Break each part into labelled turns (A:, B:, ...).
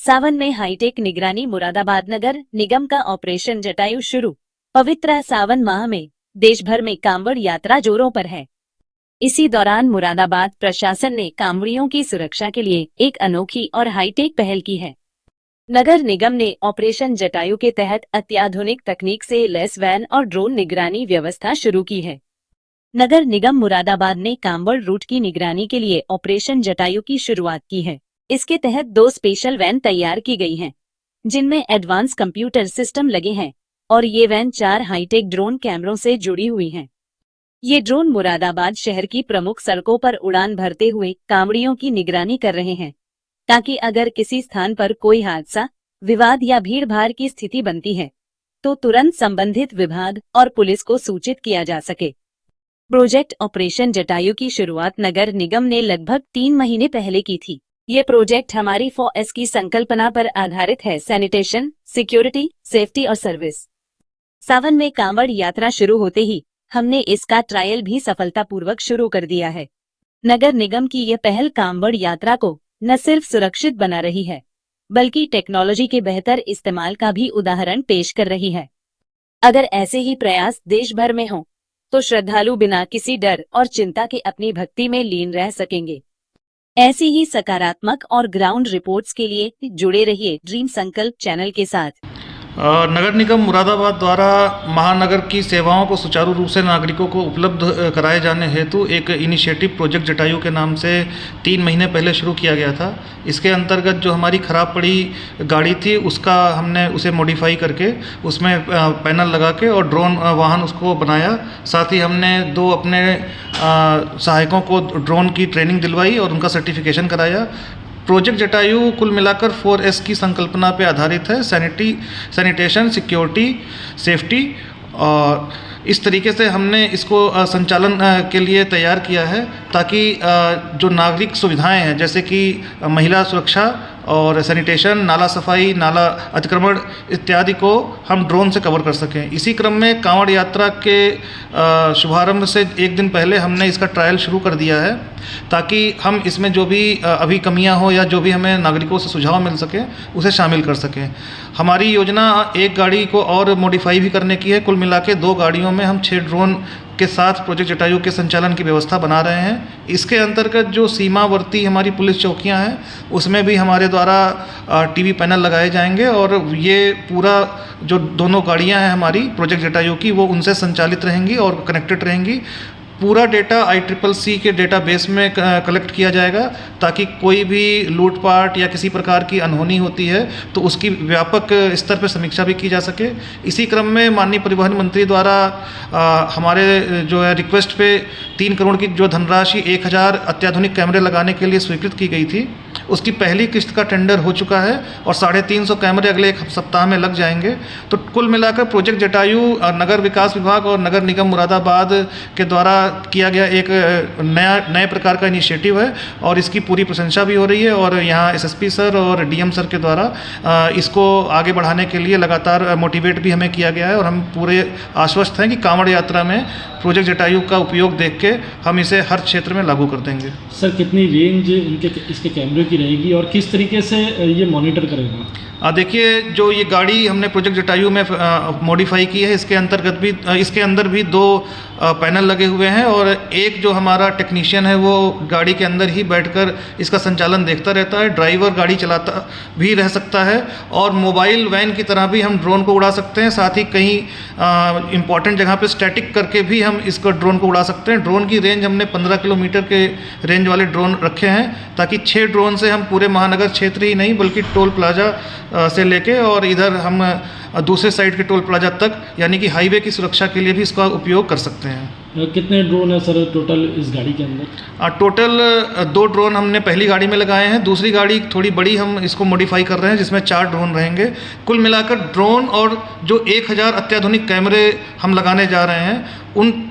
A: सावन में हाईटेक निगरानी। मुरादाबाद नगर निगम का ऑपरेशन जटायु शुरू। पवित्र सावन माह में देश भर में कांवड़ यात्रा जोरों पर है। इसी दौरान मुरादाबाद प्रशासन ने कांवड़ियों की सुरक्षा के लिए एक अनोखी और हाईटेक पहल की है। नगर निगम ने ऑपरेशन जटायु के तहत अत्याधुनिक तकनीक से लैस वैन और ड्रोन निगरानी व्यवस्था शुरू की है। नगर निगम मुरादाबाद ने कांवड़ रूट की निगरानी के लिए ऑपरेशन जटायु की शुरुआत की है। इसके तहत 2 स्पेशल वैन तैयार की गई हैं, जिनमें एडवांस कंप्यूटर सिस्टम लगे हैं और ये वैन 4 हाईटेक ड्रोन कैमरों से जुड़ी हुई हैं। ये ड्रोन मुरादाबाद शहर की प्रमुख सड़कों पर उड़ान भरते हुए कांवड़ियों की निगरानी कर रहे हैं, ताकि अगर किसी स्थान पर कोई हादसा, विवाद या भीड़-भाड़ की स्थिति बनती है तो तुरंत संबंधित विभाग और पुलिस को सूचित किया जा सके। प्रोजेक्ट ऑपरेशन जटायु की शुरुआत नगर निगम ने लगभग 3 महीने पहले की थी। ये प्रोजेक्ट हमारी 4S की संकल्पना पर आधारित है: सैनिटेशन, सिक्योरिटी, सेफ्टी और सर्विस। सावन में कांवड़ यात्रा शुरू होते ही हमने इसका ट्रायल भी सफलतापूर्वक शुरू कर दिया है। नगर निगम की यह पहल कांवड़ यात्रा को न सिर्फ सुरक्षित बना रही है, बल्कि टेक्नोलॉजी के बेहतर इस्तेमाल का भी उदाहरण पेश कर रही है। अगर ऐसे ही प्रयास देश भर में हों, तो श्रद्धालु बिना किसी डर और चिंता के अपनी भक्ति में लीन रह सकेंगे। ऐसी ही सकारात्मक और ग्राउंड रिपोर्ट्स के लिए जुड़े रहिए ड्रीम संकल्प चैनल के साथ।
B: नगर निगम मुरादाबाद द्वारा महानगर की सेवाओं को सुचारू रूप से नागरिकों को उपलब्ध कराए जाने हेतु एक इनिशिएटिव प्रोजेक्ट जटायु के नाम से 3 महीने पहले शुरू किया गया था। इसके अंतर्गत जो हमारी ख़राब पड़ी गाड़ी थी हमने उसे मॉडिफाई करके उसमें पैनल लगा के और ड्रोन वाहन उसको बनाया। साथ ही हमने 2 अपने सहायकों को ड्रोन की ट्रेनिंग दिलवाई और उनका सर्टिफिकेशन कराया। प्रोजेक्ट जटायु कुल मिलाकर 4S की संकल्पना पे आधारित है: सैनिटेशन, सिक्योरिटी, सेफ्टी। और इस तरीके से हमने इसको संचालन के लिए तैयार किया है, ताकि जो नागरिक सुविधाएं हैं जैसे कि महिला सुरक्षा और सैनिटेशन, नाला सफाई, नाला अतिक्रमण इत्यादि को हम ड्रोन से कवर कर सकें। इसी क्रम में कांवड़ यात्रा के शुभारंभ से 1 दिन पहले हमने इसका ट्रायल शुरू कर दिया है, ताकि हम इसमें जो भी अभी कमियां हो या जो भी हमें नागरिकों से सुझाव मिल सके उसे शामिल कर सकें। हमारी योजना एक गाड़ी को और मॉडिफाई भी करने की है। कुल मिला के 2 गाड़ियों में हम 6 ड्रोन के साथ प्रोजेक्ट जटायु के संचालन की व्यवस्था बना रहे हैं। इसके अंतर्गत जो सीमावर्ती हमारी पुलिस चौकियां हैं उसमें भी हमारे द्वारा टीवी पैनल लगाए जाएंगे और ये पूरा जो दोनों गाड़ियां हैं हमारी प्रोजेक्ट जटायु की, वो उनसे संचालित रहेंगी और कनेक्टेड रहेंगी। पूरा डेटा ICCC के डेटाबेस में कलेक्ट किया जाएगा, ताकि कोई भी लूटपाट या किसी प्रकार की अनहोनी होती है तो उसकी व्यापक स्तर पर समीक्षा भी की जा सके। इसी क्रम में माननीय परिवहन मंत्री द्वारा हमारे जो है रिक्वेस्ट पे 3 करोड़ की जो धनराशि 1000 अत्याधुनिक कैमरे लगाने के लिए स्वीकृत की गई थी, उसकी पहली किस्त का टेंडर हो चुका है और 350 कैमरे अगले 1 सप्ताह में लग जाएंगे। तो कुल मिलाकर प्रोजेक्ट जटायु नगर विकास विभाग और नगर निगम मुरादाबाद के द्वारा किया गया एक नए प्रकार का इनिशिएटिव है और इसकी पूरी प्रशंसा भी हो रही है। और यहाँ SSP सर और DM सर के द्वारा इसको आगे बढ़ाने के लिए लगातार मोटिवेट भी हमें किया गया है और हम पूरे आश्वस्त हैं कि कांवड़ यात्रा में प्रोजेक्ट जटायु का उपयोग देख के हम इसे हर क्षेत्र में लागू कर देंगे।
C: सर, कितनी रेंज इसके कैमरे की रहेगी और किस तरीके से ये मॉनिटर करेगा?
B: देखिए, जो ये गाड़ी हमने प्रोजेक्ट जटायु में मॉडिफाई की है, इसके अंदर भी 2 पैनल लगे हुए हैं और एक जो हमारा टेक्नीशियन है वो गाड़ी के अंदर ही बैठकर इसका संचालन देखता रहता है। ड्राइवर गाड़ी चलाता भी रह सकता है और मोबाइल वैन की तरह भी हम ड्रोन को उड़ा सकते हैं। साथ ही कहीं इम्पॉर्टेंट जगह पे स्टैटिक करके भी हम इसको ड्रोन को उड़ा सकते हैं। ड्रोन की रेंज हमने 15 किलोमीटर के रेंज वाले ड्रोन रखे हैं, ताकि 6 ड्रोन से हम पूरे महानगर क्षेत्र ही नहीं बल्कि टोल प्लाजा से लेके और इधर हम दूसरे साइड के टोल प्लाजा तक, यानी कि हाईवे की सुरक्षा के लिए भी इसका उपयोग कर सकते हैं।
C: कितने ड्रोन है सर टोटल इस गाड़ी के अंदर?
B: टोटल 2 ड्रोन हमने पहली गाड़ी में लगाए हैं। दूसरी गाड़ी थोड़ी बड़ी हम इसको मॉडिफाई कर रहे हैं, जिसमें 4 ड्रोन रहेंगे। कुल मिलाकर ड्रोन और जो 1000 अत्याधुनिक कैमरे हम लगाने जा रहे हैं,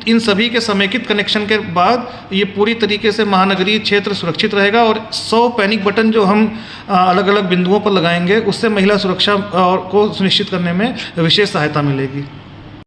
B: इन सभी के समेकित कनेक्शन के बाद ये पूरी तरीके से महानगरीय क्षेत्र सुरक्षित रहेगा। और 100 पैनिक बटन जो हम अलग अलग बिंदुओं पर लगाएंगे, उससे महिला सुरक्षा को सुनिश्चित करने में विशेष सहायता मिलेगी।